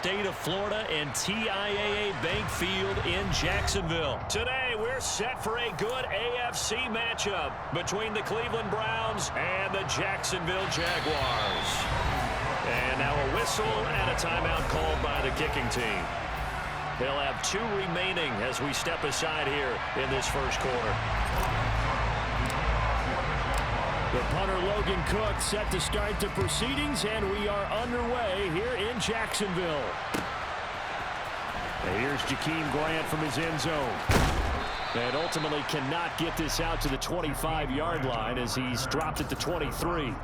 state of Florida and TIAA Bank Field in Jacksonville. Today, we're set for a good AFC matchup between the Cleveland Browns and the Jacksonville Jaguars. And now a whistle and a timeout called by the kicking team. They'll have 2 remaining as we step aside here in this first quarter. The punter Logan Cook set to start the proceedings, and we are underway here in Jacksonville. And here's Jakeem Grant from his end zone. And ultimately cannot get this out to the 25-yard line as he's dropped at the 23.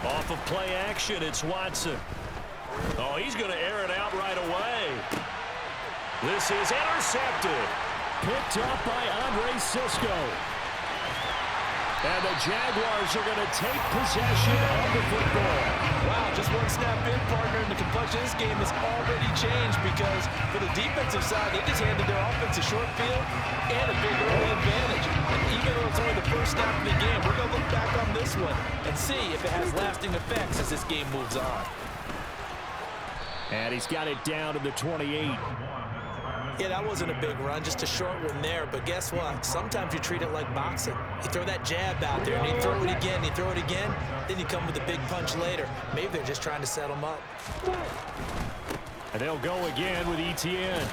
Off of play action, it's Watson. Oh, he's going to air it out right away. This is intercepted. Picked up by Andre Sisco. And the Jaguars are going to take possession of the football. Wow, just one snap in, partner, and the complexion of this game has already changed because for the defensive side, they just handed their offense a short field and a big early advantage. And even though it's only the first snap of the game, we're going to look back on this one and see if it has lasting effects as this game moves on. And he's got it down to the 28. Yeah, that wasn't a big run, just a short one there. But guess what? Sometimes you treat it like boxing. You throw that jab out there, and you throw it again, you throw it again, then you come with a big punch later. Maybe they're just trying to set them up. And they'll go again with Etienne.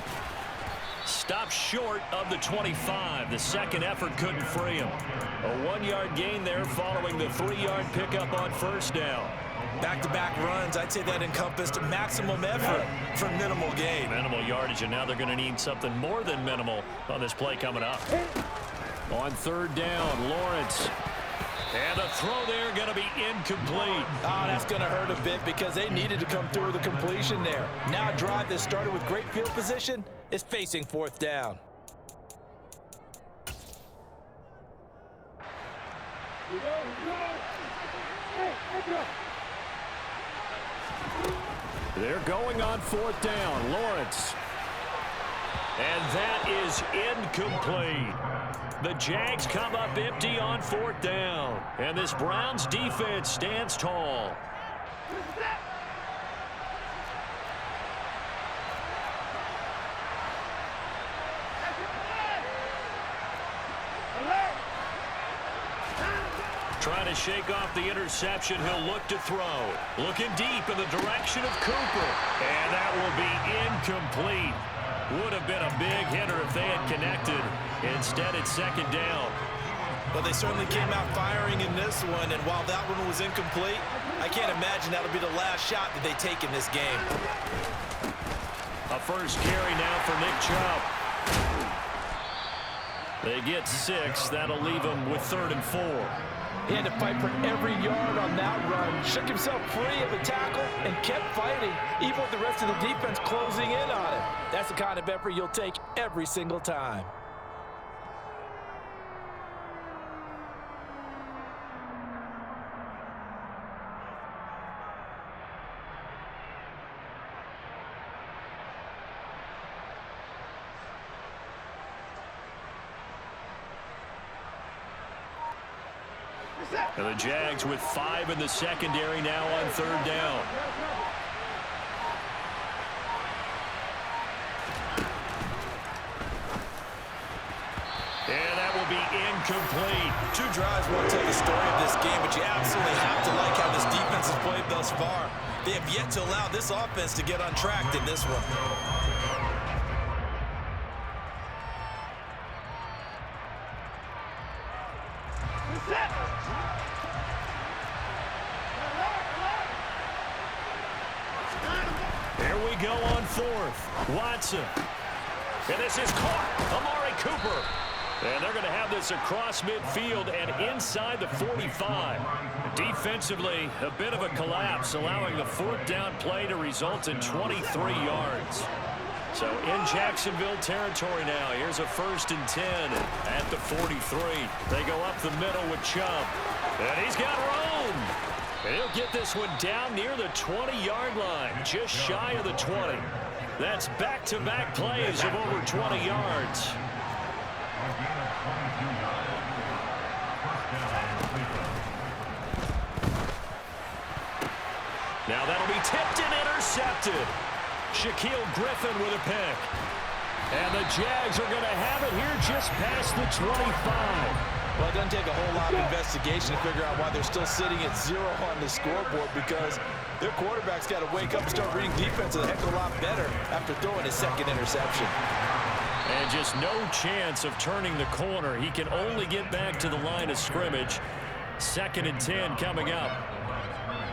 Stopped short of the 25. The second effort couldn't free him. A 1-yard gain there following the 3-yard pickup on first down. Back-to-back runs, I'd say that encompassed maximum effort for minimal gain. Minimal yardage, and now they're going to need something more than minimal on this play coming up. On third down, Lawrence. And the throw there going to be incomplete. Oh, that's going to hurt a bit because they needed to come through with a completion there. Now a drive that started with great field position is facing fourth down. They're going on fourth down. Lawrence. And that is incomplete. The Jags come up empty on fourth down. And this Browns defense stands tall. Trying to shake off the interception. He'll look to throw. Looking deep in the direction of Cooper. And that will be incomplete. Would have been a big hitter if they had connected. Instead, it's second down. Well, they certainly came out firing in this one, and while that one was incomplete, I can't imagine that'll be the last shot that they take in this game. A first carry now for Nick Chubb. They get 6. That'll leave them with 3rd and 4. He had to fight for every yard on that run, shook himself free of the tackle, and kept fighting, even with the rest of the defense closing in on him. That's the kind of effort you'll take every single time. And the Jags with 5 in the secondary now on third down. And that will be incomplete. 2 drives won't tell the story of this game, but you absolutely have to like how this defense has played thus far. They have yet to allow this offense to get untracked in this one. Here we go on fourth. Watson. And this is caught. Amari Cooper. And they're going to have this across midfield and inside the 45. Defensively, a bit of a collapse, allowing the fourth down play to result in 23 yards. So in Jacksonville territory now. Here's a 1st and 10 at the 43. They go up the middle with Chubb. And he's got room. And he'll get this one down near the 20-yard line, just shy of the 20. That's back-to-back plays of over 20 yards. Now that'll be tipped and intercepted. Shaquille Griffin with a pick. And the Jags are going to have it here just past the 25. Well, it doesn't take a whole lot of investigation to figure out why they're still sitting at 0 on the scoreboard, because their quarterback's got to wake up and start reading defense a heck of a lot better after throwing his second interception. And just no chance of turning the corner. He can only get back to the line of scrimmage. 2nd and 10 coming up.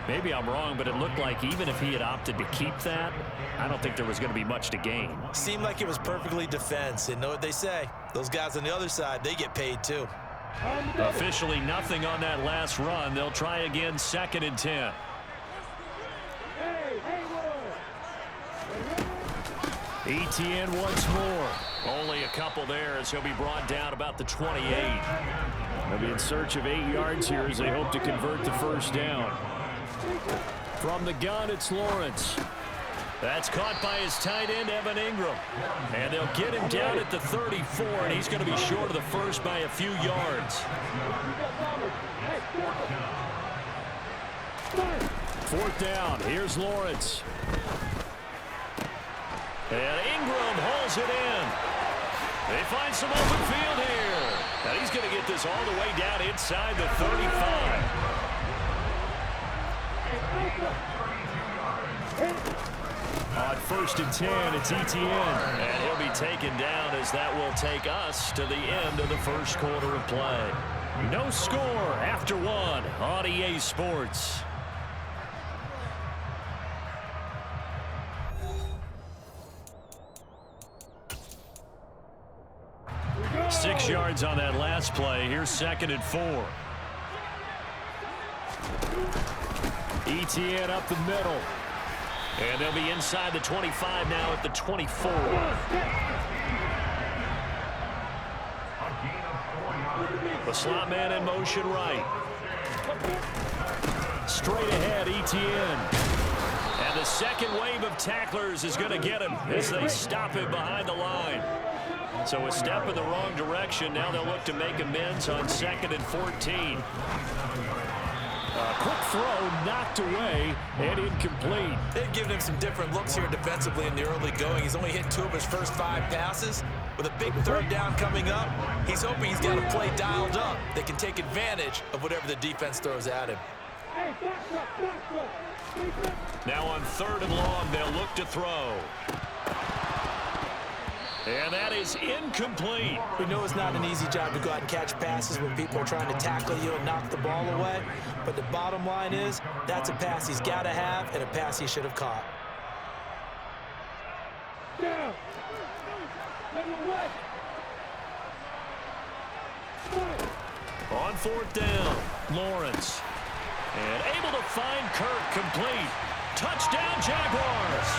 Maybe I'm wrong, but it looked like even if he had opted to keep that, I don't think there was going to be much to gain. Seemed like it was perfectly defense. And know what they say? Those guys on the other side, they get paid too. Officially nothing on that last run. They'll try again, 2nd and 10. Etienne once more. Only a couple there as he'll be brought down about the 28. They'll be in search of 8 yards here as they hope to convert the first down. From the gun, it's Lawrence. That's caught by his tight end, Evan Ingram. And they'll get him down at the 34, and he's going to be short of the first by a few yards. 4th down. Here's Lawrence. And Ingram hauls it in. They find some open field here. And he's going to get this all the way down inside the 35. On 1st and 10, it's Etienne. And he'll be taken down as that will take us to the end of the first quarter of play. No score after 1 on EA Sports. Six yards on that last play. Here's 2nd and 4. Etienne up the middle. And they'll be inside the 25 now at the 24. The slot man in motion right. Straight ahead, Etienne. And the second wave of tacklers is going to get him as they stop him behind the line. So a step in the wrong direction. Now they'll look to make amends on 2nd and 14. Quick throw knocked away and incomplete. They've given him some different looks here defensively in the early going. He's only hit 2 of his first 5 passes. With a big 3rd down coming up, he's hoping he's got a play dialed up that can take advantage of whatever the defense throws at him. Now on 3rd and long, they'll look to throw. And that is incomplete. We know it's not an easy job to go out and catch passes when people are trying to tackle you and knock the ball away. But the bottom line is, that's a pass he's got to have and a pass he should have caught. On 4th down, Lawrence. And able to find Kirk complete. Touchdown, Jaguars.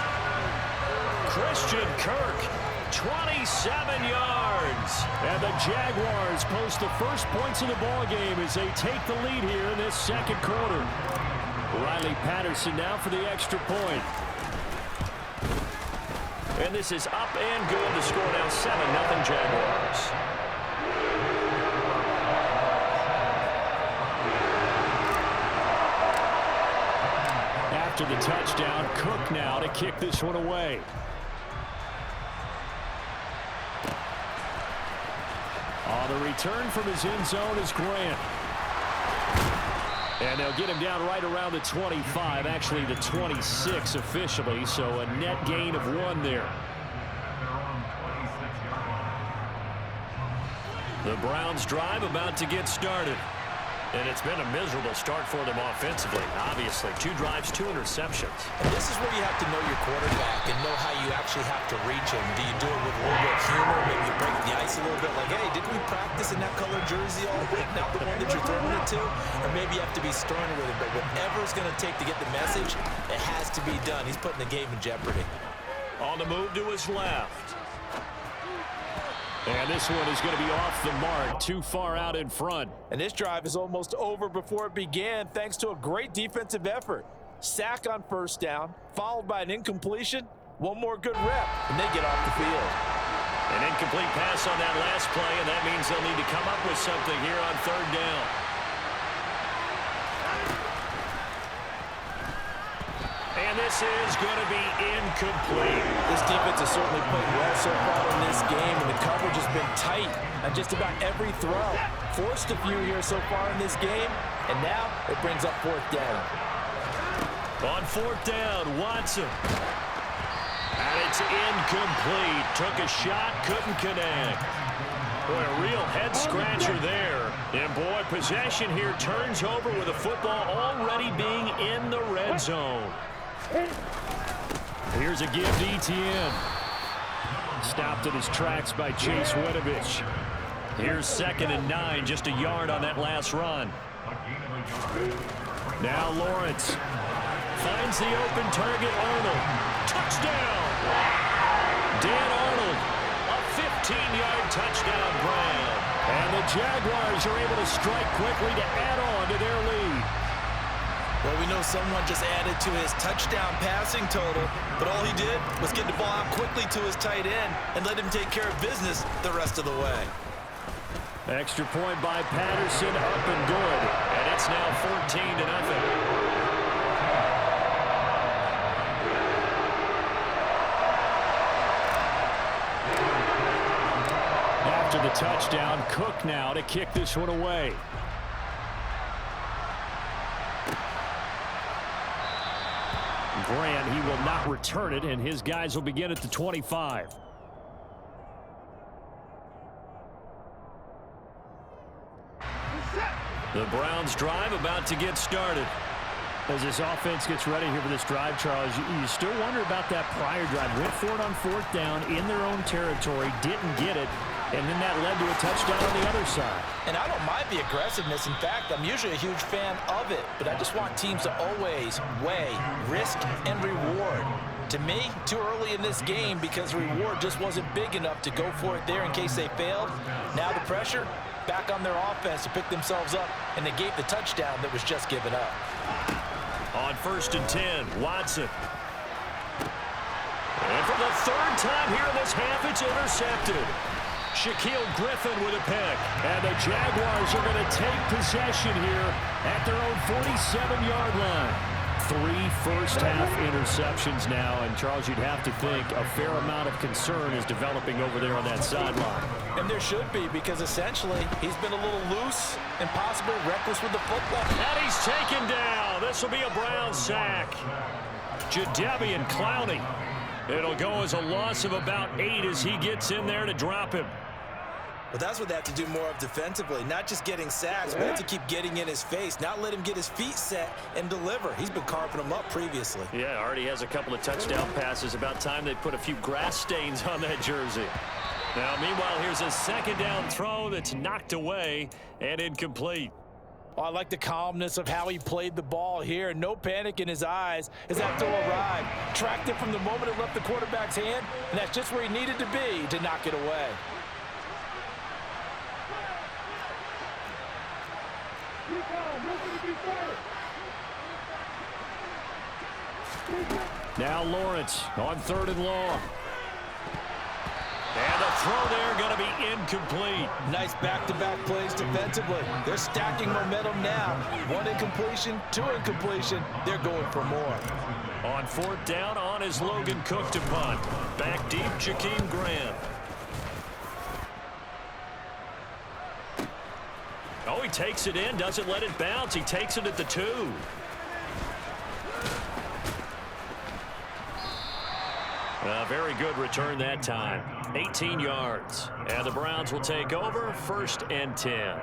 Christian Kirk. 27 yards. And the Jaguars post the first points of the ball game as they take the lead here in this 2nd quarter. Riley Patterson now for the extra point. And this is up and good. The score now 7-0 Jaguars. After the touchdown, Cook now to kick this one away. On the return from his end zone is Grant. And they'll get him down right around the 25, actually the 26 officially, so a net gain of 1 there. The Browns drive about to get started. And it's been a miserable start for them offensively. Obviously, 2 drives, 2 interceptions. And this is where you have to know your quarterback and know how you actually have to reach him. Do you do it with a little bit of humor? Maybe you break the ice a little bit like, hey, didn't we practice in that color jersey all week? Not the one that you're throwing it to? Or maybe you have to be sterner with him. But whatever it's going to take to get the message, it has to be done. He's putting the game in jeopardy. On the move to his left. And this one is going to be off the mark, too far out in front. And this drive is almost over before it began, thanks to a great defensive effort. Sack on 1st down, followed by an incompletion, One more good rep, and they get off the field. An incomplete pass on that last play, and that means they'll need to come up with something here on third down. And this is going to be incomplete. This defense has certainly played well so far in this game, and the coverage has been tight on just about every throw. Forced a few here so far in this game, and now it brings up fourth down. On fourth down, Watson. And it's incomplete. Took a shot, couldn't connect. Boy, a real head-scratcher there. And, boy, possession here turns over with the football already being in the red zone. Here's a give to ETN. Stopped at his tracks by Chase Winovich. Here's 2nd and 9, just a yard on that last run. Now Lawrence finds the open target, Arnold. Touchdown! Dan Arnold, a 15-yard touchdown grab. And the Jaguars are able to strike quickly to add on to their lead. Well, we know someone just added to his touchdown passing total, but all he did was get the ball out quickly to his tight end and let him take care of business the rest of the way. Extra point by Patterson, up and good. And it's now 14-0. After the touchdown, Cook now to kick this one away. Grant, he will not return it, and his guys will begin at the 25. The Browns drive about to get started. As this offense gets ready here for this drive, Charles, you still wonder about that prior drive. Went for it on fourth down in their own territory, didn't get it, and then that led to a touchdown on the other side. And I don't mind the aggressiveness. In fact, I'm usually a huge fan of it, but I just want teams to always weigh risk and reward. To me, too early in this game because reward just wasn't big enough to go for it there in case they failed. Now the pressure back on their offense to pick themselves up, and they gave the touchdown that was just given up. On 1st and 10, Watson. And for the third time here in this half, it's intercepted. Shaquille Griffin with a pick. And the Jaguars are going to take possession here at their own 47-yard line. 3 first-half interceptions now, and Charles, you'd have to think a fair amount of concern is developing over there on that sideline. And there should be, because essentially he's been a little loose and possibly reckless with the football. And he's taken down. This will be a Brown sack. Jadeveon Clowney. It'll go as a loss of about 8 as he gets in there to drop him. But that's what they have to do more of defensively, not just getting sacks, but have to keep getting in his face, not let him get his feet set and deliver. He's been carving them up previously. Yeah, already has a couple of touchdown passes. About time they put a few grass stains on that jersey. Now, meanwhile, here's a 2nd down throw that's knocked away and incomplete. Oh, I like the calmness of how he played the ball here. No panic in his eyes as that throw arrived. Tracked it from the moment it left the quarterback's hand, and that's just where he needed to be to knock it away. Now Lawrence on 3rd and long. And the throw there going to be incomplete. Nice back-to-back plays defensively. They're stacking momentum now. 1 incompletion, 2 incompletion. They're going for more. On 4th down, on is Logan Cook to punt. Back deep, Jakeem Grant. Oh, he takes it in, doesn't let it bounce. He takes it at the 2. A very good return that time. 18 yards. And the Browns will take over 1st and 10.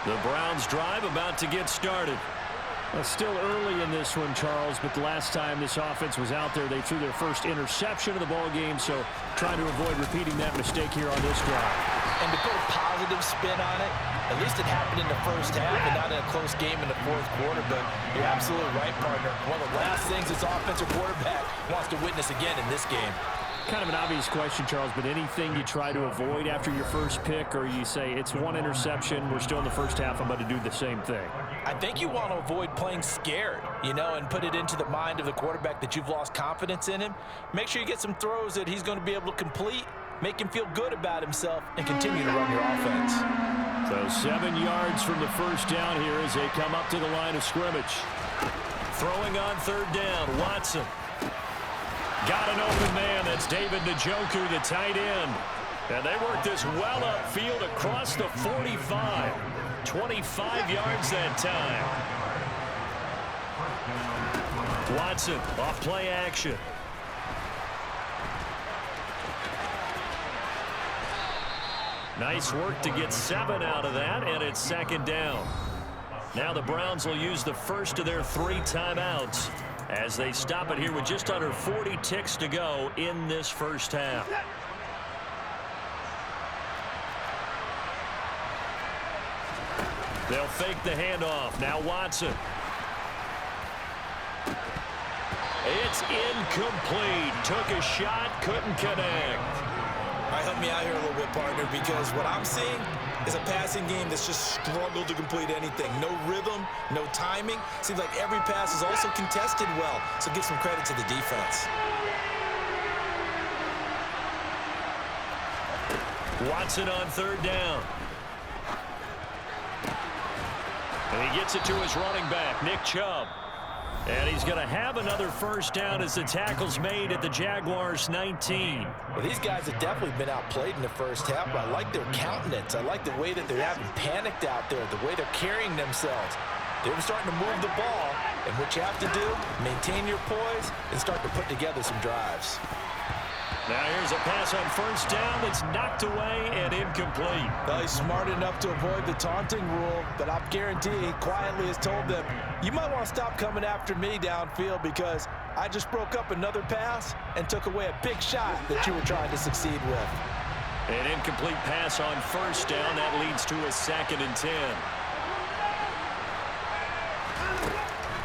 The Browns drive about to get started. Still early in this one, Charles, but the last time this offense was out there, they threw their first interception of the ball game, so trying to avoid repeating that mistake here on this drive. And to put a positive spin on it, at least it happened in the first half and not in a close game in the 4th quarter, but you're absolutely right, partner. One of the last things this offensive quarterback wants to witness again in this game. Kind of an obvious question, Charles, but anything you try to avoid after your first pick, or you say it's one interception, we're still in the first half, I'm about to do the same thing? I think you want to avoid playing scared, and put it into the mind of the quarterback that you've lost confidence in him. Make sure you get some throws that he's going to be able to complete, make him feel good about himself, and continue to run your offense. So 7 yards from the first down here as they come up to the line of scrimmage. Throwing on third down, Watson. Got an open man. That's David Njoku, the tight end. And they work this well upfield across the 45. 25 yards that time. Watson off play action. Nice work to get 7 out of that, and it's second down. Now the Browns will use the first of their 3 timeouts as they stop it here with just under 40 ticks to go in this first half. They'll fake the handoff. Now Watson. It's incomplete. Took a shot, couldn't connect. All right, help me out here a little bit, partner, because what I'm seeing is a passing game that's just struggled to complete anything. No rhythm, no timing. Seems like every pass is also contested well, so give some credit to the defense. Watson on third down. And he gets it to his running back, Nick Chubb. And he's going to have another first down as the tackle's made at the Jaguars' 19. Well, these guys have definitely been outplayed in the first half, but I like their countenance. I like the way that they haven't panicked out there, the way they're carrying themselves. They're starting to move the ball, and what you have to do, maintain your poise and start to put together some drives. Now here's a pass on first down that's knocked away and incomplete. Well, he's smart enough to avoid the taunting rule, but I guarantee he quietly has told them, you might want to stop coming after me downfield because I just broke up another pass and took away a big shot that you were trying to succeed with. An incomplete pass on first down. That leads to a 2nd and 10.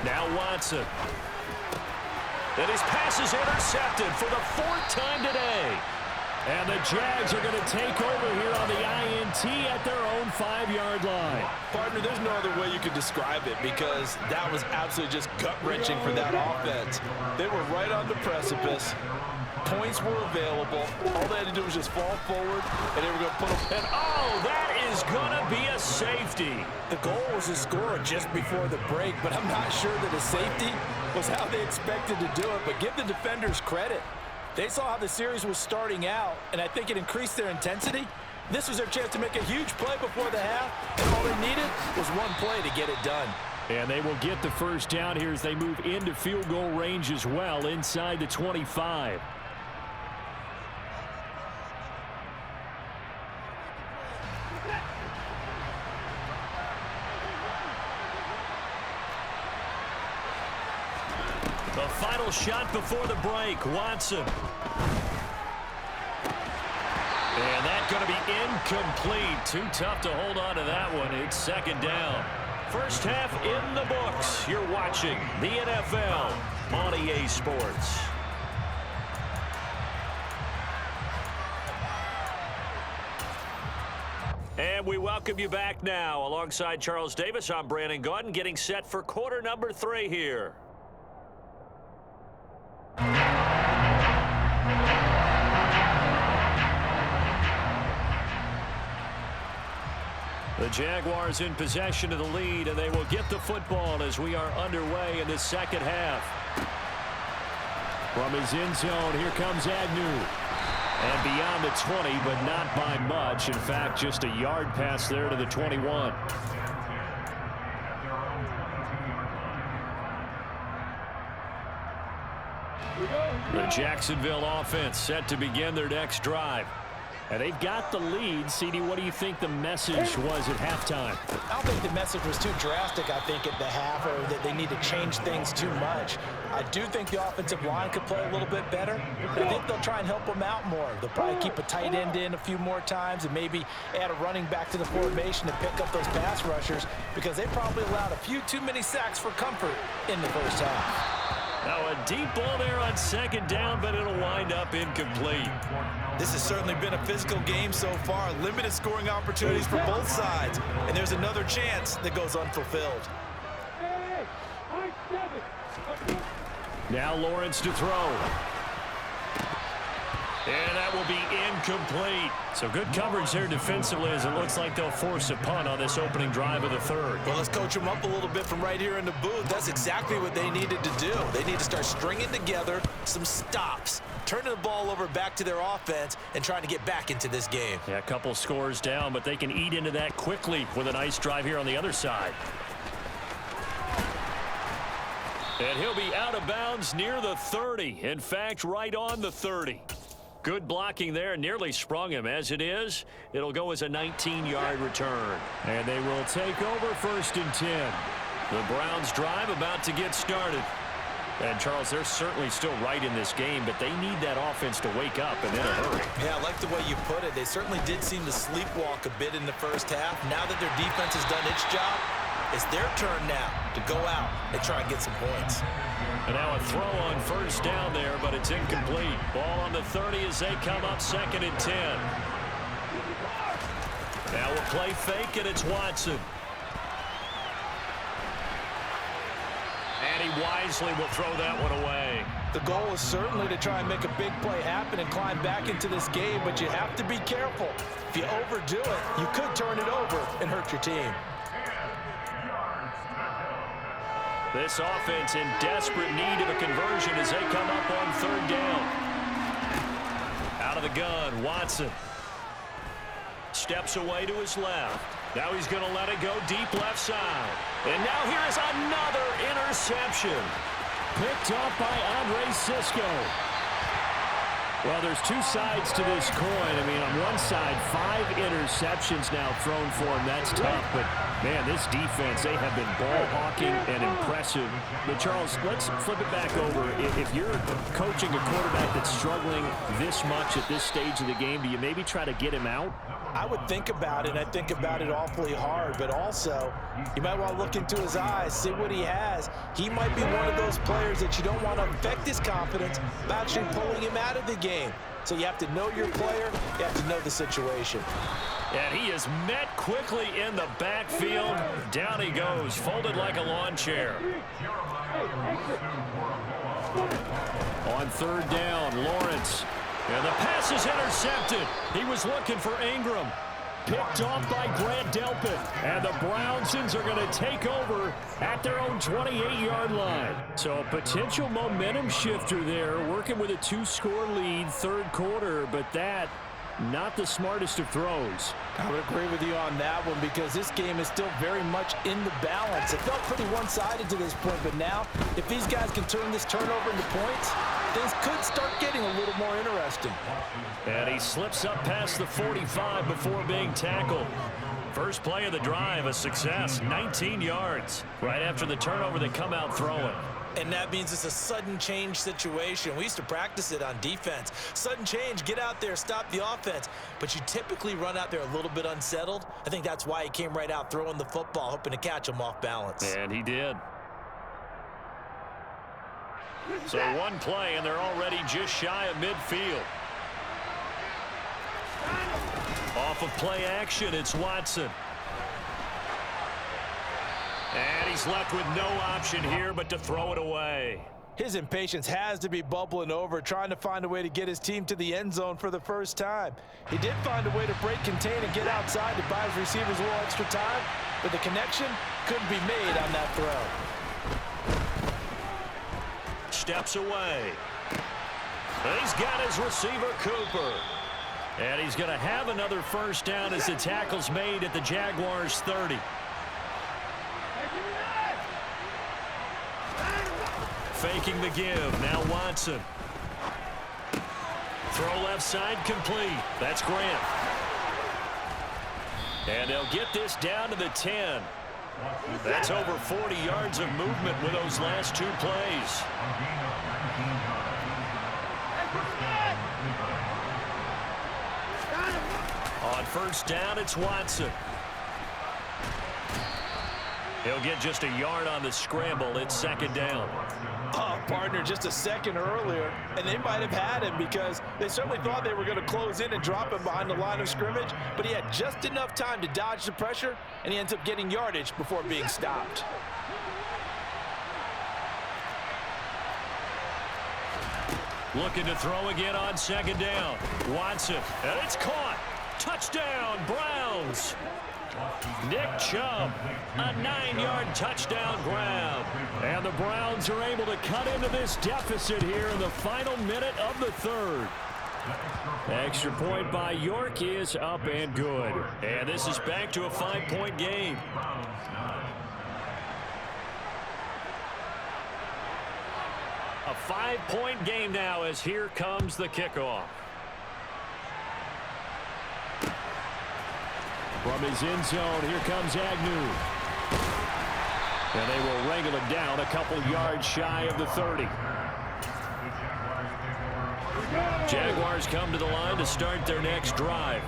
Now Watson. And his pass is intercepted for the 4th time today. And the Jags are going to take over here on the INT at their own 5-yard line. Partner, there's no other way you could describe it because that was absolutely just gut-wrenching for that offense. They were right on the precipice. Points were available. All they had to do was just fall forward, and they were going to put them. And, oh, that is going to be a safety. The goal was to score just before the break, but I'm not sure that a safety was how they expected to do it. But give the defenders credit. They saw how the series was starting out, and I think it increased their intensity. This was their chance to make a huge play before the half, and all they needed was one play to get it done. And they will get the first down here as they move into field goal range as well inside the 25. The final shot before the break, Watson. And that's going to be incomplete. Too tough to hold on to that one. It's second down. First half in the books. You're watching the NFL on EA Sports. And we welcome you back now. Alongside Charles Davis, I'm Brandon Gaudin, getting set for quarter number 3 here. The Jaguars in possession of the lead, and they will get the football as we are underway in the second half. From his end zone, here comes Agnew. And beyond the 20, but not by much. In fact, just a yard pass there to the 21. The Jacksonville offense set to begin their next drive. And they've got the lead. CD, what do you think the message was at halftime? I don't think the message was too drastic, I think, at the half, or that they need to change things too much. I do think the offensive line could play a little bit better. I think they'll try and help them out more. They'll probably keep a tight end in a few more times and maybe add a running back to the formation to pick up those pass rushers because they probably allowed a few too many sacks for comfort in the first half. Now a deep ball there on second down, but it'll wind up incomplete. This has certainly been a physical game so far. Limited scoring opportunities for both sides. And there's another chance that goes unfulfilled. Now Lawrence to throw. And that will be incomplete. So good coverage there defensively as it looks like they'll force a punt on this opening drive of the third. Well, let's coach them up a little bit from right here in the booth. That's exactly what they needed to do. They need to start stringing together some stops, turning the ball over back to their offense, and trying to get back into this game. Yeah, a couple scores down, but they can eat into that quickly with a nice drive here on the other side. And he'll be out of bounds near the 30. In fact, right on the 30. Good blocking there, nearly sprung him. As it is, it'll go as a 19-yard return. And they will take over 1st and 10. The Browns drive about to get started. And, Charles, they're certainly still right in this game, but they need that offense to wake up and in a hurry. Yeah, I like the way you put it. They certainly did seem to sleepwalk a bit in the first half. Now that their defense has done its job, it's their turn now to go out and try and get some points. And now a throw on 1st down there, but it's incomplete. Ball on the 30 as they come up 2nd and 10. Now we'll play fake, and it's Watson. And he wisely will throw that one away. The goal is certainly to try and make a big play happen and climb back into this game, but you have to be careful. If you overdo it, you could turn it over and hurt your team. This offense in desperate need of a conversion as they come up on 3rd down. Out of the gun, Watson. Steps away to his left. Now he's going to let it go deep left side. And now here is another interception. Picked up by Andre Cisco. Well, there's two sides to this coin. I mean, on one side, 5 interceptions now thrown for him. That's tough, but, man, this defense, they have been ball hawking and impressive. But, Charles, let's flip it back over. If you're coaching a quarterback that's struggling this much at this stage of the game, do you maybe try to get him out? I would think about it. I think about it awfully hard, but also you might want to look into his eyes, see what he has. He might be one of those players that you don't want to affect his confidence by actually pulling him out of the game. So you have to know your player. You have to know the situation. And he is met quickly in the backfield. Down he goes, folded like a lawn chair. On 3rd down, Lawrence. And the pass is intercepted. He was looking for Ingram. Picked off by Grant Delpit. And the Brownsons are going to take over at their own 28-yard line. So a potential momentum shifter there, working with a 2-score lead, 3rd quarter, but that not the smartest of throws. I would agree with you on that one because this game is still very much in the balance. It felt pretty one-sided to this point, but now if these guys can turn this turnover into points, things could start getting a little more interesting. And he slips up past the 45 before being tackled. First play of the drive, a success, 19 yards. Right after the turnover, they come out throwing. And that means it's a sudden change situation. We used to practice it on defense. Sudden change, get out there, stop the offense. But you typically run out there a little bit unsettled. I think that's why he came right out throwing the football, hoping to catch him off balance. And he did. So one play, and they're already just shy of midfield. Off of play action, it's Watson. And he's left with no option here but to throw it away. His impatience has to be bubbling over, trying to find a way to get his team to the end zone for the first time. He did find a way to break contain and get outside to buy his receivers a little extra time, but the connection couldn't be made on that throw. Steps away. And he's got his receiver, Cooper. And he's going to have another 1st down as the tackle's made at the Jaguars' 30. Faking the give. Now Watson. Throw left side complete. That's Grant. And they'll get this down to the 10. That's over 40 yards of movement with those last 2 plays. On 1st down, it's Watson. He'll get just a yard on the scramble. It's 2nd down. Oh, partner just a second earlier, and they might have had him because they certainly thought they were going to close in and drop him behind the line of scrimmage, but he had just enough time to dodge the pressure, and he ends up getting yardage before being stopped. Looking to throw again on second down. Watson, and it's caught. Touchdown, Browns. Nick Chubb, a 9-yard touchdown grab. And the Browns are able to cut into this deficit here in the final minute of the third. Extra point by York is up and good. And this is back to a 5-point game. A 5-point game now as here comes the kickoff. From his end zone, here comes Agnew. And they will wrangle him down a couple yards shy of the 30. Jaguars come to the line to start their next drive.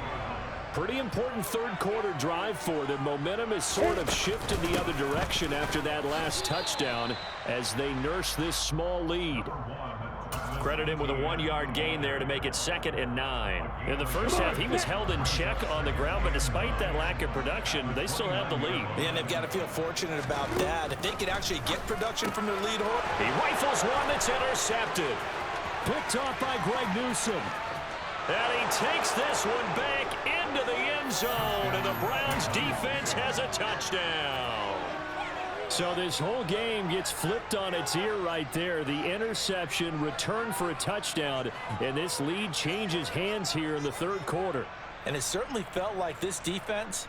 Pretty important third quarter drive for them. Momentum has sort of shifted the other direction after that last touchdown as they nurse this small lead. Credit him with a 1-yard gain there to make it 2nd and 9. In the first half, he was held in check on the ground, but despite that lack of production, they still have the lead. And they've got to feel fortunate about that. If they could actually get production from their lead horse. He rifles one that's intercepted. Picked off by Greg Newsome. And he takes this one back into the end zone, and the Browns defense has a touchdown. So this whole game gets flipped on its ear right there. The interception, return for a touchdown, and this lead changes hands here in the third quarter. And it certainly felt like this defense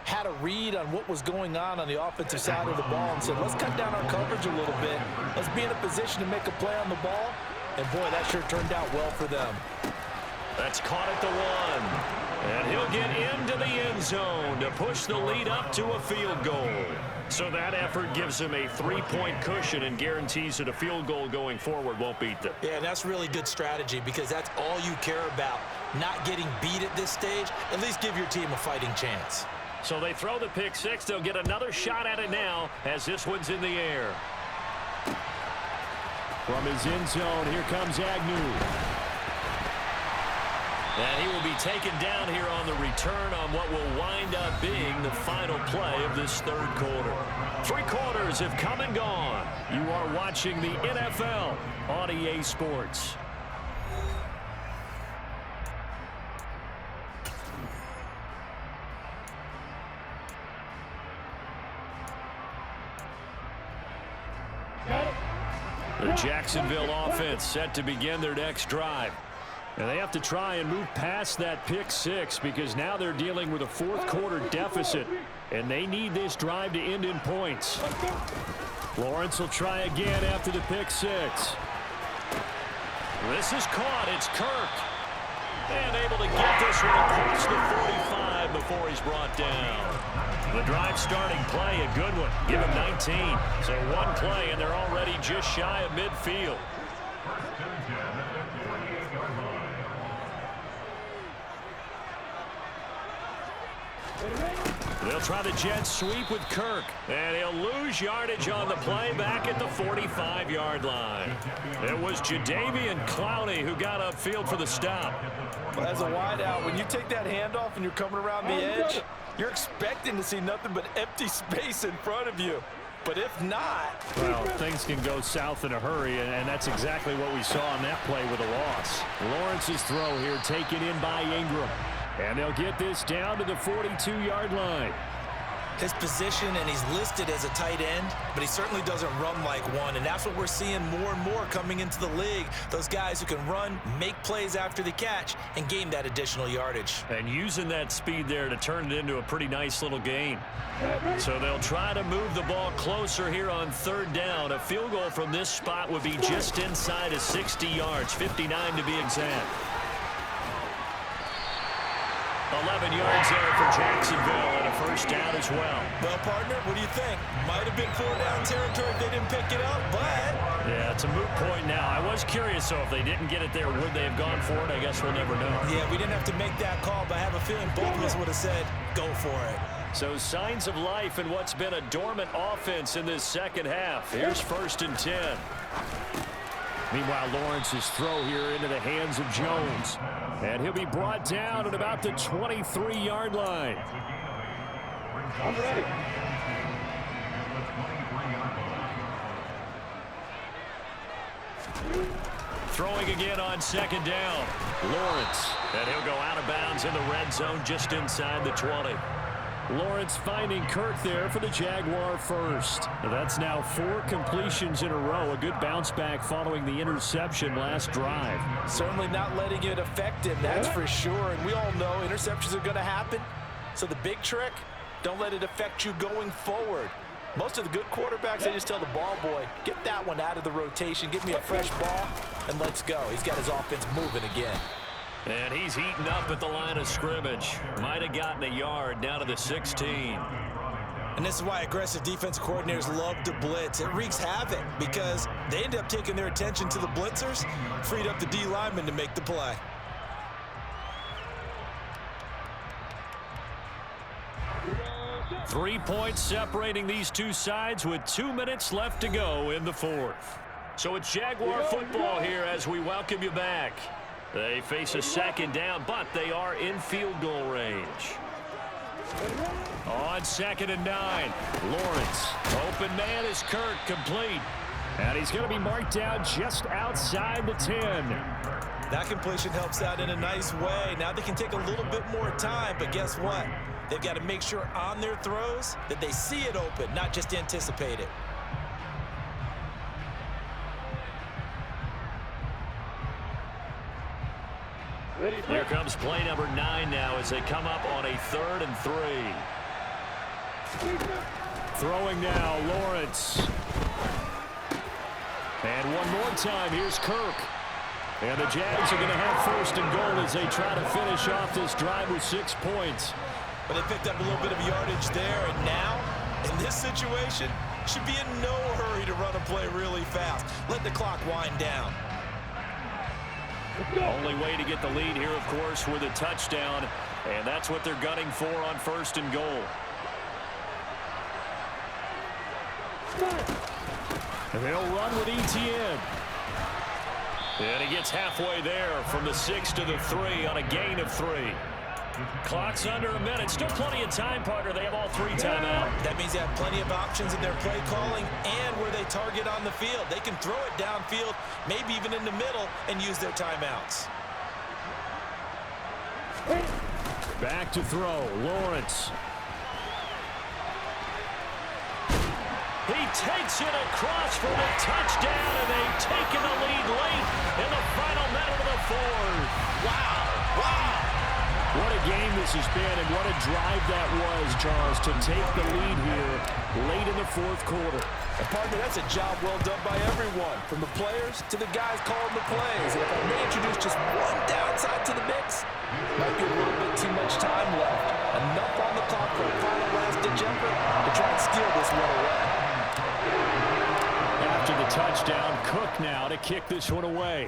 had a read on what was going on the offensive side of the ball and said, let's cut down our coverage a little bit. Let's be in a position to make a play on the ball. And, boy, that sure turned out well for them. That's caught at the 1. And he'll get into the end zone to push the lead up to a field goal. So that effort gives him a 3-point cushion and guarantees that a field goal going forward won't beat them. Yeah, and that's really good strategy because that's all you care about. Not getting beat at this stage. At least give your team a fighting chance. So they throw the pick six. They'll get another shot at it now as this one's in the air. From his end zone, here comes Agnew. And he will be taken down here on the return on what will wind up being the final play of this third quarter. 3 quarters have come and gone. You are watching the NFL on EA Sports. The Jacksonville offense set to begin their next drive. And they have to try and move past that pick six because now they're dealing with a fourth quarter deficit. And they need this drive to end in points. Lawrence will try again after the pick six. This is caught. It's Kirk. And able to get this one across the 45 before he's brought down. The drive starting play, a good one. Give him 19. So one play, and they're already just shy of midfield. They'll try the jet sweep with Kirk. And he'll lose yardage on the play back at the 45-yard line. It was Jadeveon Clowney who got upfield for the stop. Well, as a wideout, when you take that handoff and you're coming around the edge, you're expecting to see nothing but empty space in front of you. But if not... Well, things can go south in a hurry, and that's exactly what we saw on that play with a loss. Lawrence's throw here taken in by Ingram. And they'll get this down to the 42-yard line. His position, and he's listed as a tight end, but he certainly doesn't run like one, and that's what we're seeing more and more coming into the league. Those guys who can run, make plays after the catch, and gain that additional yardage. And using that speed there to turn it into a pretty nice little gain. So they'll try to move the ball closer here on third down. A field goal from this spot would be just inside of 60 yards, 59 to be exact. 11 yards there for Jacksonville and a first down as well. Well, partner, what do you think? Might have been 4-down territory if they didn't pick it up, but... Yeah, it's a moot point now. I was curious, though, if they didn't get it there, would they have gone for it? I guess we'll never know. Yeah, we didn't have to make that call, but I have a feeling both of us would have said, go for it. So signs of life in what's been a dormant offense in this second half. Here's 1st and 10. Meanwhile, Lawrence's throw here into the hands of Jones. And he'll be brought down at about the 23-yard line. I'm ready. Throwing again on second down. Lawrence. And he'll go out of bounds in the red zone just inside the 20. Lawrence finding Kirk there for the Jaguar first. That's now 4 completions in a row. A good bounce back following the interception last drive. Certainly not letting it affect him, that's for sure. And we all know interceptions are going to happen. So the big trick, don't let it affect you going forward. Most of the good quarterbacks, they just tell the ball boy, get that one out of the rotation, give me a fresh ball, and let's go. He's got his offense moving again. And he's heating up at the line of scrimmage. Might have gotten a yard down to the 16. And this is why aggressive defense coordinators love to blitz. It wreaks havoc because they end up taking their attention to the blitzers, freed up the D lineman to make the play. Three points separating these two sides with 2 minutes left to go in the fourth. So it's Jaguar football here as we welcome you back. They face a second down, but they are in field goal range. On 2nd and 9, Lawrence. Open man is Kirk, complete. And he's going to be marked down just outside the 10. That completion helps out in a nice way. Now they can take a little bit more time, but guess what? They've got to make sure on their throws that they see it open, not just anticipate it. Here comes play number 9 now as they come up on a 3rd and 3. Throwing now, Lawrence. And one more time, here's Kirk. And the Jags are going to have 1st and goal as they try to finish off this drive with 6 points. But they picked up a little bit of yardage there, and now, in this situation, should be in no hurry to run a play really fast. Let the clock wind down. Only way to get the lead here, of course, with a touchdown, and that's what they're gunning for on 1st and goal. And they'll run with ETN. And he gets halfway there from the 6 to the 3 on a gain of 3. Clock's under a minute. Still plenty of time, partner. They have all 3 timeout. That means they have plenty of options in their play calling and where they target on the field. They can throw it downfield, maybe even in the middle, and use their timeouts. Back to throw. Lawrence. He takes it across for the touchdown, and they've taken the lead late in the final minute of the 4th. Wow. Wow. What a game this has been, and what a drive that was, Charles, to take the lead here late in the 4th quarter. And partner, that's a job well done by everyone, from the players to the guys calling the plays. And if I may introduce just one downside to the mix, might be a little bit too much time left. Enough on the clock for a final last-ditch effort to try and steal this one away. After the touchdown, Cook now to kick this one away.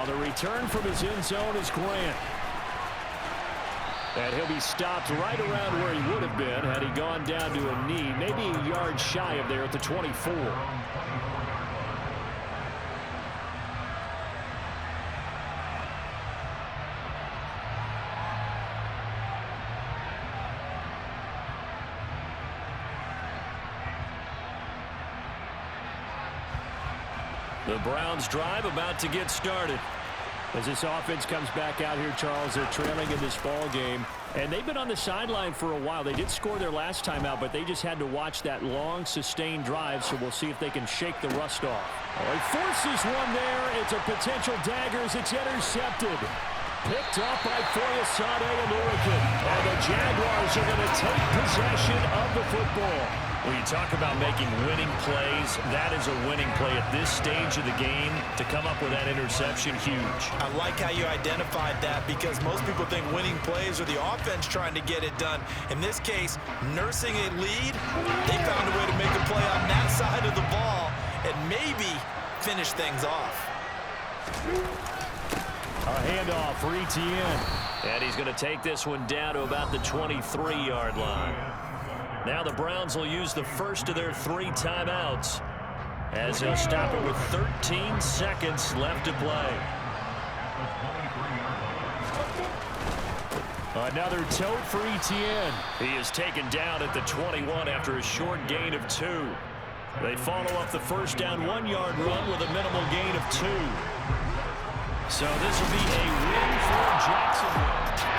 The return from his end zone is Grant. And he'll be stopped right around where he would have been had he gone down to a knee, maybe a yard shy of there at the 24. The Browns drive about to get started. As this offense comes back out here, Charles, they're trailing in this ball game. And they've been on the sideline for a while. They did score their last time out, but they just had to watch that long, sustained drive, so we'll see if they can shake the rust off. He forces one there. It's a potential dagger as it's intercepted. Picked up by Foyesade and Lurican. And the Jaguars are going to take possession of the football. When you talk about making winning plays, that is a winning play at this stage of the game. To come up with that interception, huge. I like how you identified that because most people think winning plays are the offense trying to get it done. In this case, nursing a lead, they found a way to make a play on that side of the ball and maybe finish things off. A handoff for ETN. And he's going to take this one down to about the 23-yard line. Now the Browns will use the first of their 3 timeouts as they'll stop it with 13 seconds left to play. Another tote for Etienne. He is taken down at the 21 after a short gain of 2. They follow up the first down 1-yard run with a minimal gain of 2. So this will be a win for Jacksonville.